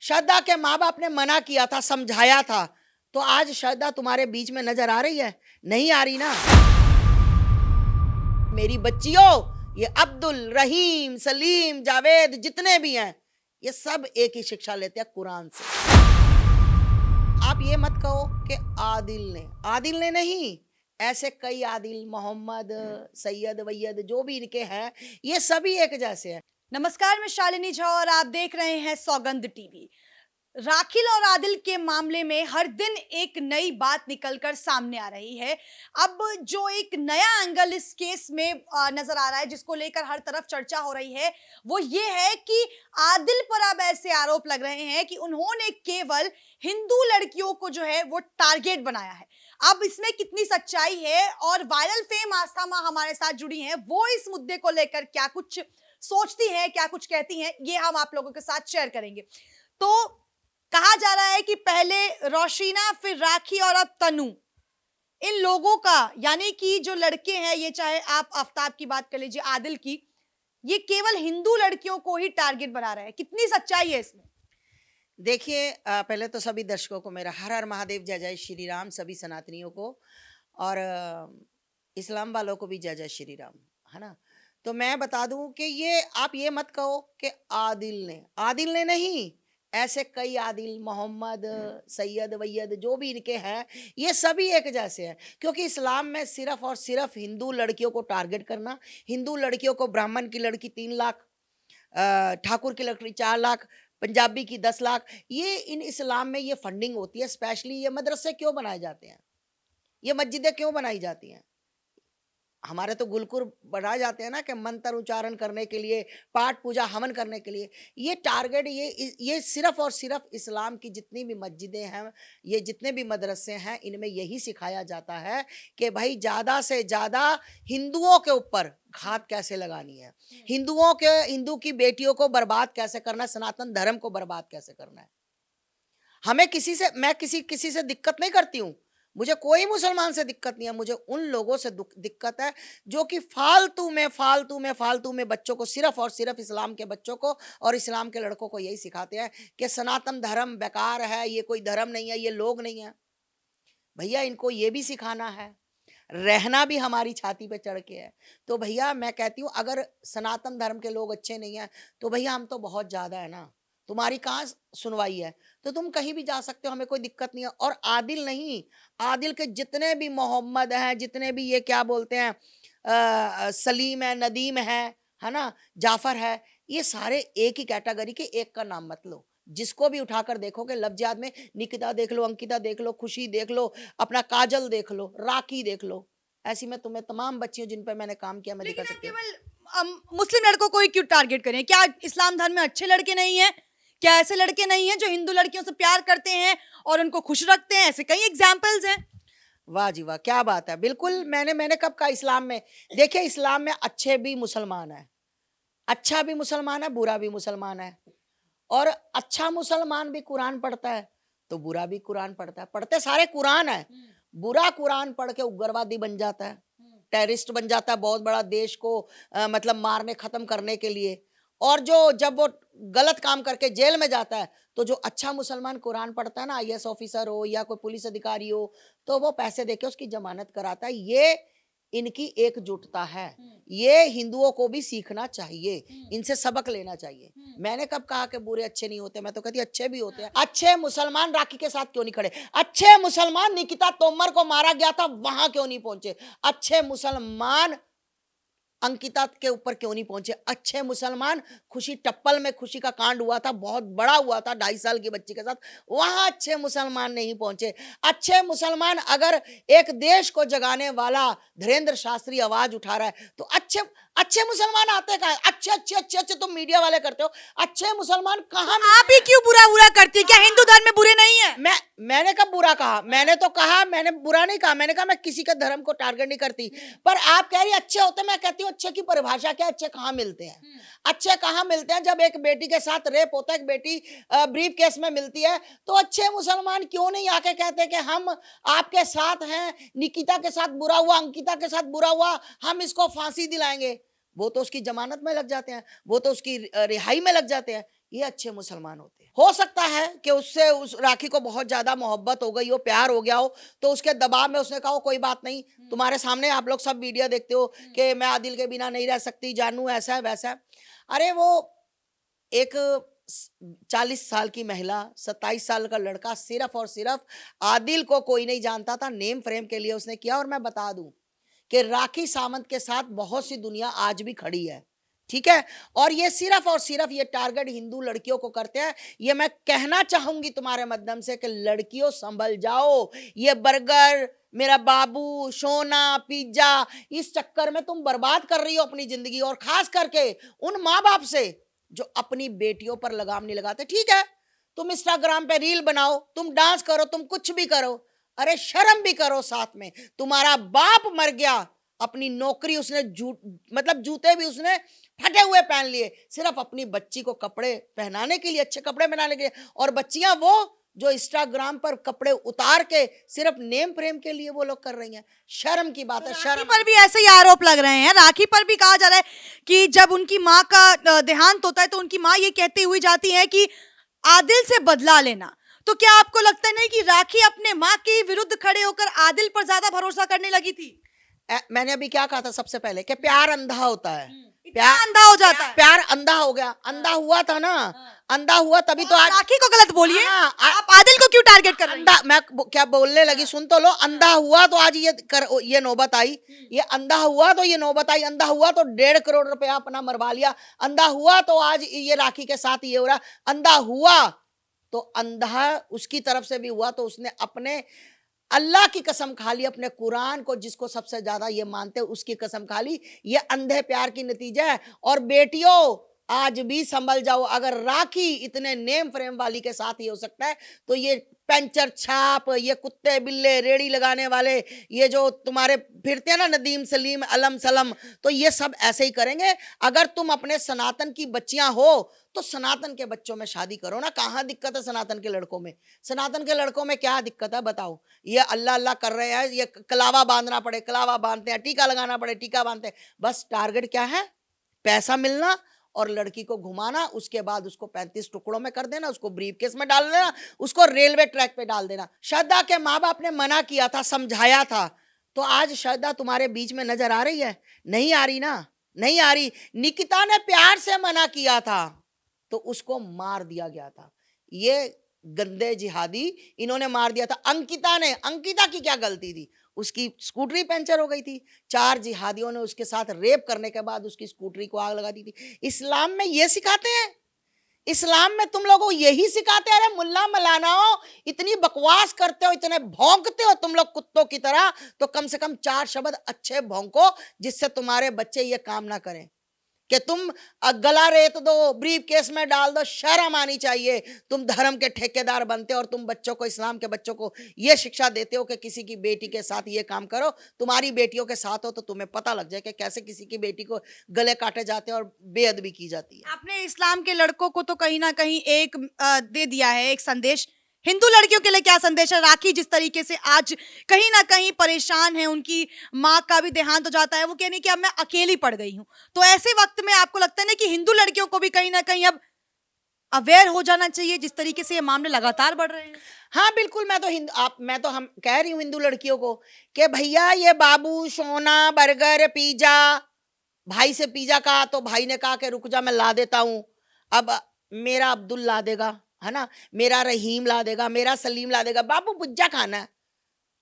श्रद्धा के माँ बाप ने मना किया था, समझाया था, तो आज श्रद्धा तुम्हारे बीच में नजर आ रही है? नहीं आ रही ना। मेरी बच्चियों, ये अब्दुल, रहीम, सलीम, जावेद जितने भी हैं, ये सब एक ही शिक्षा लेते हैं कुरान से। आप ये मत कहो कि आदिल ने नहीं, ऐसे कई आदिल, मोहम्मद, सैयद, वैयद जो भी इनके हैं, ये सभी एक जैसे हैं। नमस्कार, मैं शालिनी झा और आप देख रहे हैं सौगंध टीवी। राखिल और आदिल के मामले में हर दिन एक नई बात निकलकर सामने आ रही है। अब जो एक नया एंगल इस केस में नजर आ रहा है, जिसको लेकर हर तरफ चर्चा हो रही है, वो ये है कि आदिल पर अब ऐसे आरोप लग रहे हैं कि उन्होंने केवल हिंदू लड़कियों को जो है वो टारगेट बनाया है। अब इसमें कितनी सच्चाई है और वायरल फेम आस्था मां हमारे साथ जुड़ी हैं, वो इस मुद्दे को लेकर क्या कुछ सोचती हैं, क्या कुछ कहती हैं, ये हम आप लोगों के साथ शेयर करेंगे। तो कहा जा रहा है कि पहले रोशीना, फिर राखी और अब तनु, इन लोगों का, यानी कि जो लड़के हैं, ये चाहे आप आफ्ताब की बात कर लीजिए, आदिल की, ये केवल हिंदू लड़कियों को ही टारगेट बना रहे हैं। कितनी सच्चाई है इसमें? देखिए, पहले तो सभी दर्शकों को मेरा हर हर महादेव, जय जय श्री राम, सभी सनातनियों को और इस्लाम वालों को भी जय जय श्री राम, है ना। तो मैं बता दूं कि ये आप ये मत कहो कि आदिल ने नहीं, ऐसे कई आदिल, मोहम्मद, सैयद, वैयद जो भी इनके हैं, ये सभी एक जैसे हैं। क्योंकि इस्लाम में सिर्फ और सिर्फ हिंदू लड़कियों को टारगेट करना, हिंदू लड़कियों को, ब्राह्मण की लड़की 3 लाख, ठाकुर की लड़की 4 लाख, पंजाबी की 10 लाख, ये इन इस्लाम में ये फंडिंग होती है। स्पेशली ये मदरसे क्यों बनाए जाते हैं, ये मस्जिदें क्यों बनाई जाती हैं? हमारे तो गुलकुर बनाए जाते हैं ना कि मंत्र उच्चारण करने के लिए, पाठ पूजा हवन करने के लिए। ये टारगेट, ये सिर्फ और सिर्फ इस्लाम की जितनी भी मस्जिदें हैं, ये जितने भी मदरसे हैं, इनमें यही सिखाया जाता है कि भाई ज़्यादा से ज़्यादा हिंदुओं के ऊपर घात कैसे लगानी है, हिंदू की बेटियों को बर्बाद कैसे करना है, सनातन धर्म को बर्बाद कैसे करना है। मैं किसी से दिक्कत नहीं करती हूँ, मुझे कोई मुसलमान से दिक्कत नहीं है। मुझे उन लोगों से दिक्कत है जो कि फालतू में बच्चों को, सिर्फ और सिर्फ इस्लाम के बच्चों को और इस्लाम के लड़कों को यही सिखाते हैं कि सनातन धर्म बेकार है, ये कोई धर्म नहीं है, ये लोग नहीं है। भैया, इनको ये भी सिखाना है, रहना भी हमारी छाती पे चढ़ के है। तो भैया मैं कहती हूँ, अगर सनातन धर्म के लोग अच्छे नहीं हैं, तो भैया हम तो बहुत ज़्यादा है ना, तुम्हारी कहाँ सुनवाई है? तो तुम कहीं भी जा सकते हो, हमें कोई दिक्कत नहीं है। और आदिल नहीं, आदिल के जितने भी मोहम्मद हैं, जितने भी ये क्या बोलते हैं, सलीम है, नदीम है ना, जाफर है, ये सारे एक ही कैटेगरी के। एक का नाम मत लो, जिसको भी उठाकर देखोगे लफ्जात में, निकिता देख लो, अंकिता देख लो, खुशी देख लो, अपना काजल देख लो, राखी देख लो, ऐसी मैं तुम्हें तमाम बच्चियों जिन पर मैंने काम किया मैं दिखा सकती हूँ। केवल मुस्लिम लड़कों को ही क्यों टारगेट करें? क्या इस्लाम धर्म में अच्छे लड़के नहीं हैं? क्या ऐसे लड़के नहीं हैं जो हिंदू लड़कियों से प्यार करते हैं और उनको खुश रखते हैं? ऐसे कई एग्जाम्पल्स हैं। वाह जी वाह, क्या बात है। बिल्कुल, मैंने कब कहा इस्लाम में? देखिए, इस्लाम में अच्छे भी मुसलमान है, अच्छा भी मुसलमान है, बुरा भी मुसलमान है। और अच्छा मुसलमान भी कुरान पढ़ता है, तो बुरा भी कुरान पढ़ता है। पढ़ते सारे कुरान है। बुरा कुरान पढ़ के उग्रवादी बन जाता है, टेररिस्ट बन जाता है, बहुत बड़ा देश को मतलब मारने, खत्म करने के लिए। और जब वो गलत काम करके जेल में जाता है, तो जो अच्छा मुसलमान कुरान पढ़ता है ना, आईएएस ऑफिसर हो या कोई पुलिस अधिकारी हो, तो वो पैसे देके उसकी जमानत कराता है। ये इनकी एकजुटता है, ये हिंदुओं को भी सीखना चाहिए, इनसे सबक लेना चाहिए। मैंने कब कहा कि बुरे अच्छे नहीं होते? मैं तो कहती अच्छे भी होते हैं। अच्छे मुसलमान राखी के साथ क्यों नहीं खड़े? अच्छे मुसलमान निकिता तोमर को मारा गया था, वहां क्यों नहीं पहुंचे? अच्छे मुसलमान अंकिता के ऊपर क्यों नहीं पहुंचे? अच्छे मुसलमान खुशी टप्पल में, खुशी का कांड हुआ था, बहुत बड़ा हुआ था 2.5 साल की बच्ची के साथ, वहां अच्छे मुसलमान नहीं पहुंचे। अच्छे मुसलमान, अगर एक देश को जगाने वाला धीरेन्द्र शास्त्री आवाज उठा रहा है, तो अच्छे मुसलमान आते कहाँ? अच्छे तुम मीडिया वाले करते हो, अच्छे मुसलमान कहाँ? आप ही क्यों बुरा करती है? क्या हिंदू धर्म में बुरे नहीं है? मैंने कब बुरा कहा? मैंने बुरा नहीं कहा। मैंने कहा मैं किसी के धर्म को टारगेट नहीं करती। पर आप कह रही अच्छे होते, मैं कहती हूँ अच्छे की परिभाषा क्या? अच्छे कहाँ मिलते हैं? अच्छे कहाँ मिलते हैं? जब एक बेटी के साथ रेप होता है, एक बेटी ब्रीफ केस में मिलती है, तो अच्छे मुसलमान क्यों नहीं आके कहते कि हम आपके साथ हैं, निकिता के साथ बुरा हुआ, अंकिता के साथ बुरा हुआ, हम इसको फांसी दिलाएंगे। वो तो उसकी जमानत में लग जाते हैं, वो तो उसकी रिहाई में लग जाते हैं। ये अच्छे मुसलमान होते हैं। हो सकता है कि उससे उस राखी को बहुत ज्यादा मोहब्बत हो गई हो, प्यार हो गया हो, तो उसके दबाव में उसने कहा हो कोई बात नहीं, तुम्हारे सामने आप लोग सब वीडियो देखते हो कि मैं आदिल के बिना नहीं रह सकती, जानू ऐसा है वैसा है। अरे वो एक 40 साल की महिला, 27 साल का लड़का, सिर्फ और सिर्फ आदिल को कोई नहीं जानता था, नेम फ्रेम के लिए उसने किया। और मैं बता दूं कि राखी सावंत के साथ बहुत सी दुनिया आज भी खड़ी है, ठीक है। और ये सिर्फ और सिर्फ ये टारगेट हिंदू लड़कियों को करते हैं। ये मैं कहना चाहूंगी तुम्हारे माध्यम से कि लड़कियों संभल जाओ। ये बर्गर, मेरा बाबू, सोना, पिज्जा, इस चक्कर में तुम बर्बाद कर रही हो अपनी जिंदगी। और खास करके उन माँ बाप से जो अपनी बेटियों पर लगाम नहीं लगाते। ठीक है, तुम इंस्टाग्राम पे रील बनाओ, तुम डांस करो, तुम कुछ भी करो, अरे शर्म भी करो साथ में। तुम्हारा बाप मर गया, अपनी नौकरी उसने मतलब जूते भी उसने फटे हुए पहन लिए सिर्फ अपनी बच्ची को कपड़े पहनाने के लिए, अच्छे कपड़े पहनाने के लिए। और बच्चियां वो जो इंस्टाग्राम पर कपड़े उतार के सिर्फ नेम फ्रेम के लिए वो लोग कर रही हैं। शर्म की बात है, राखी शर्म। पर भी ऐसे ही आरोप लग रहे हैं। राखी पर भी कहा जा रहा है कि जब उनकी माँ का देहांत होता है तो उनकी माँ ये कहती हुई जाती है कि आदिल से बदला लेना। तो क्या आपको लगता नहीं कि राखी अपने माँ के विरुद्ध खड़े होकर आदिल पर ज्यादा भरोसा करने लगी थी? मैंने अभी क्या कहा था सबसे पहले कि प्यार अंधा होता है। इतना अंधा हो जाता है। प्यार अंधा हो गया, अंधा हुआ था ना, अंधा हुआ तभी तो आज। राखी को गलत बोलिए, हाँ, आप आदिल को क्यों टारगेट कर रहे हैं? अंधा, मैं क्या बोलने लगी सुन तो लो। अंधा हुआ तो आज ये नौबत आई। ये अंधा हुआ तो ये नौबत आई। अंधा हुआ तो 1.5 करोड़ रुपया अपना मरवा लिया। अंधा हुआ तो आज ये राखी के साथ ये हो रहा। अंधा हुआ तो अंधा उसकी तरफ से भी हुआ तो उसने अपने अल्लाह की कसम खा ली, अपने कुरान को जिसको सबसे ज्यादा ये मानते हैं उसकी कसम खा ली। ये अंधे प्यार की नतीजा है। और बेटियों आज भी संभल जाओ। अगर राखी इतने नेम फ्रेम वाली के साथ ही हो सकता है तो ये पेंचर छाप, ये कुत्ते बिल्ले रेड़ी लगाने वाले, ये जो तुम्हारे फिरते हैं ना नदीम सलीम अलम सलम, तो ये सब ऐसे ही करेंगे। अगर तुम अपने सनातन की बच्चियां हो तो सनातन के बच्चों में शादी करो ना। कहाँ दिक्कत है सनातन के लड़कों में? सनातन के लड़कों में क्या दिक्कत है बताओ? ये अल्लाह अल्लाह कर रहे हैं, ये कलावा बांधना पड़े कलावा बांधते हैं, टीका लगाना पड़े टीका बांधते हैं। बस टारगेट क्या है? पैसा मिलना और लड़की को घुमाना, उसके बाद उसको 35 टुकड़ों में कर देना, उसको ब्रीफकेस में डाल देना, उसको रेलवे ट्रैक पे डाल देना। श्रद्धा के माँ बाप ने मना किया था, समझाया था, तो आज श्रद्धा तुम्हारे बीच में नजर आ रही है? नहीं आ रही ना, नहीं आ रही। निकिता ने प्यार से मना किया था तो उसको मार दिया गया था। ये गंदे जिहादी इन्होंने मार दिया था। अंकिता ने, अंकिता की क्या गलती थी? उसकी स्कूटरी पंचर हो गई थी। 4 जिहादियों ने उसके साथ रेप करने के बाद उसकी स्कूटरी को आग लगा दी थी। इस्लाम में ये सिखाते हैं? इस्लाम में तुम लोगों को यही सिखाते हैं? अरे मुल्ला मलानाओ, इतनी बकवास करते हो, इतने भौंकते हो तुम लोग कुत्तों की तरह, तो कम से कम 4 शब्द अच्छे भौंको जिससे तुम्हारे बच्चे ये काम ना करें कि तुम गला रेत दो, ब्रीफ केस में डाल दो। शर्म आनी चाहिए। तुम धर्म के ठेकेदार बनते हो और तुम बच्चों को, इस्लाम के बच्चों को ये शिक्षा देते हो कि किसी की बेटी के साथ ये काम करो। तुम्हारी बेटियों के साथ हो तो तुम्हें पता लग जाए कि कैसे किसी की बेटी को गले काटे जाते हैं और बेअदबी की जाती है। आपने इस्लाम के लड़कों को तो कहीं ना कहीं एक दे दिया है एक संदेश। हिंदू लड़कियों के लिए क्या संदेश है? राखी जिस तरीके से आज कहीं ना कहीं परेशान है, उनकी माँ का भी देहांत हो जाता है, वो कहने कि अब मैं अकेली पड़ गई हूँ। तो ऐसे वक्त में आपको लगता है ना कि हिंदू लड़कियों को भी कहीं ना कहीं अब अवेयर हो जाना चाहिए जिस तरीके से ये मामले लगातार बढ़ रहे हैं? हाँ बिल्कुल। मैं तो हम कह रही हूँ हिंदू लड़कियों को कि भैया ये बाबू, सोना, बर्गर, पिज्जा, भाई से पिज्जा कहा तो भाई ने कहा कि रुक जा मैं ला देता हूँ। अब मेरा अब्दुल ला देगा, है ना, मेरा रहीम ला देगा, मेरा सलीम ला देगा। बाबू पिज्जा खाना है,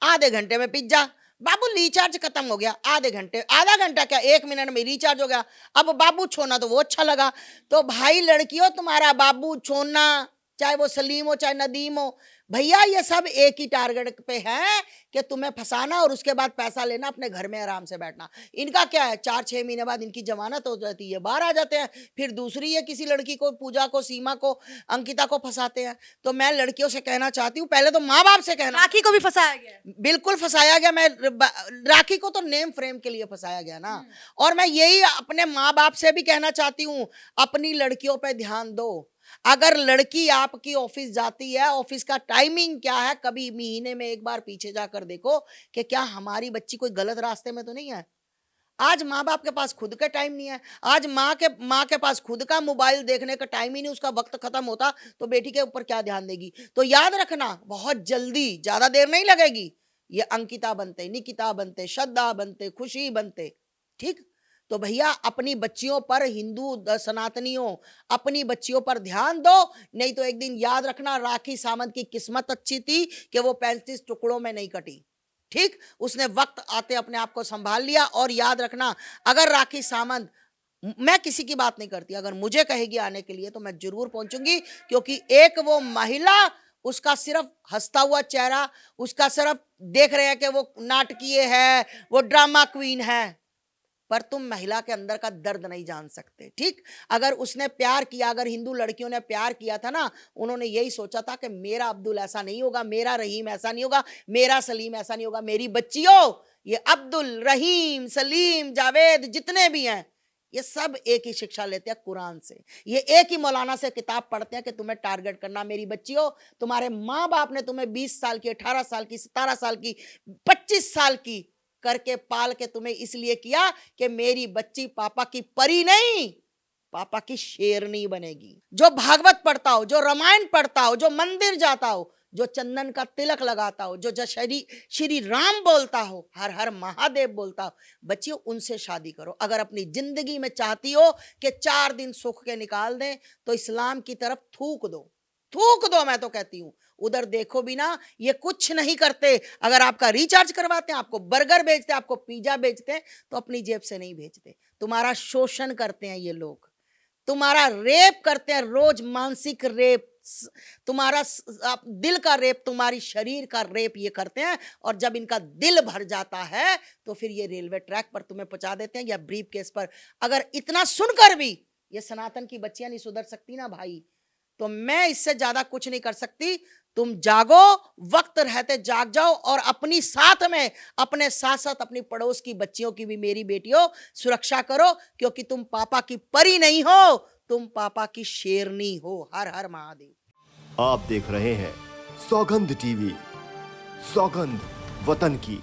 आधे घंटे में पिज्जा। बाबू रिचार्ज खत्म हो गया, आधे घंटे, आधा घंटा क्या 1 मिनट में रिचार्ज हो गया। अब बाबू छोड़ना तो वो अच्छा लगा। तो भाई लड़कियों, तुम्हारा बाबू छोड़ना, चाहे वो सलीम हो चाहे नदीम हो, भैया ये सब एक ही टारगेट पे है कि तुम्हें फंसाना और उसके बाद पैसा लेना, अपने घर में आराम से बैठना। इनका क्या है, 4-6 महीने बाद इनकी जमानत हो जाती है, बाहर आ जाते हैं, फिर दूसरी है किसी लड़की को, पूजा को, सीमा को, अंकिता को फंसाते हैं। तो मैं लड़कियों से कहना चाहती हूँ, पहले तो माँ बाप से कहना। राखी को भी फंसाया गया है। बिल्कुल फंसाया गया। राखी को तो नेम फ्रेम के लिए फंसाया गया ना। और मैं यही अपने माँ बाप से भी कहना चाहती हूँ, अपनी लड़कियों पे ध्यान दो। अगर लड़की आपकी ऑफिस जाती है, ऑफिस का टाइमिंग क्या है, कभी महीने में एक बार पीछे जाकर देखो कि क्या हमारी बच्ची कोई गलत रास्ते में तो नहीं है। आज माँ बाप के पास खुद के टाइम नहीं है। आज माँ के पास खुद का मोबाइल देखने का टाइम ही नहीं, उसका वक्त खत्म होता तो बेटी के ऊपर क्या ध्यान देगी। तो याद रखना, बहुत जल्दी, ज्यादा देर नहीं लगेगी, ये अंकिता बनते, निकिता बनते, श्रद्धा बनते, खुशी बनते। ठीक, तो भैया अपनी बच्चियों पर, हिंदू सनातनियों, अपनी बच्चियों पर ध्यान दो, नहीं तो एक दिन याद रखना राखी सावंत की किस्मत अच्छी थी कि वो 35 टुकड़ों में नहीं कटी। ठीक, उसने वक्त आते अपने आप को संभाल लिया। और याद रखना, अगर राखी सावंत, मैं किसी की बात नहीं करती, अगर मुझे कहेगी आने के लिए तो मैं जरूर पहुंचूंगी, क्योंकि एक वो महिला, उसका सिर्फ हंसता हुआ चेहरा, उसका सिर्फ देख रहे हैं कि वो नाटकीय है, वो ड्रामा क्वीन है, पर तुम महिला के अंदर का दर्द नहीं जान सकते। ठीक, अगर उसने प्यार किया, अगर हिंदू लड़कियों ने प्यार किया था ना, उन्होंने यही सोचा था कि मेरा अब्दुल ऐसा नहीं होगा, मेरा रहीम ऐसा नहीं होगा, मेरा सलीम ऐसा नहीं होगा। मेरी बच्चियों, ये अब्दुल, रहीम, सलीम, जावेद जितने भी हैं, ये सब एक ही शिक्षा लेते हैं कुरान से। ये एक ही मौलाना से किताब पढ़ते हैं कि तुम्हें टारगेट करना। मेरी बच्चियों, तुम्हारे माँ बाप ने तुम्हें 20 साल की, 18 साल की, 17 साल की, 25 साल की करके पाल के तुम्हें इसलिए किया कि मेरी बच्ची पापा की परी नहीं, पापा की शेरनी बनेगी। जो भागवत पढ़ता हो, जो रामायण पढ़ता हो, जो मंदिर जाता हो, जो चंदन का तिलक लगाता हो, जो श्री राम बोलता हो, हर हर महादेव बोलता हो, बच्चियों उनसे शादी करो। अगर अपनी जिंदगी में चाहती हो कि 4 दिन सुख के निकाल दें, तो इस्लाम की तरफ थूक दो, थूक दो। मैं तो कहती हूं, उधर देखो भी ना, ये कुछ नहीं करते। अगर आपका रिचार्ज करवाते हैं, आपको बर्गर बेचते हैं, आपको पिज्जा बेचते हैं, तो अपनी जेब से नहीं बेचते। तुम्हारा शोषण करते हैं ये लोग, तुम्हारा रेप करते हैं, रोज मानसिक रेप, तुम्हारा दिल का रेप, तुम्हारी शरीर का रेप ये करते हैं। और जब इनका दिल भर जाता है तो फिर ये रेलवे ट्रैक पर तुम्हें पहुंचा देते हैं, या ब्रीफ केस पर। अगर इतना सुनकर भी ये सनातन की बच्चियां नहीं सुधर सकती ना भाई, तो मैं इससे ज्यादा कुछ नहीं कर सकती। तुम जागो, वक्त रहते जाग जाओ, और अपनी साथ में, अपने साथ साथ अपनी पड़ोस की बच्चियों की भी, मेरी बेटियों, सुरक्षा करो, क्योंकि तुम पापा की परी नहीं हो, तुम पापा की शेरनी हो। हर हर महादेव। आप देख रहे हैं सौगंध टीवी, सौगंध वतन की।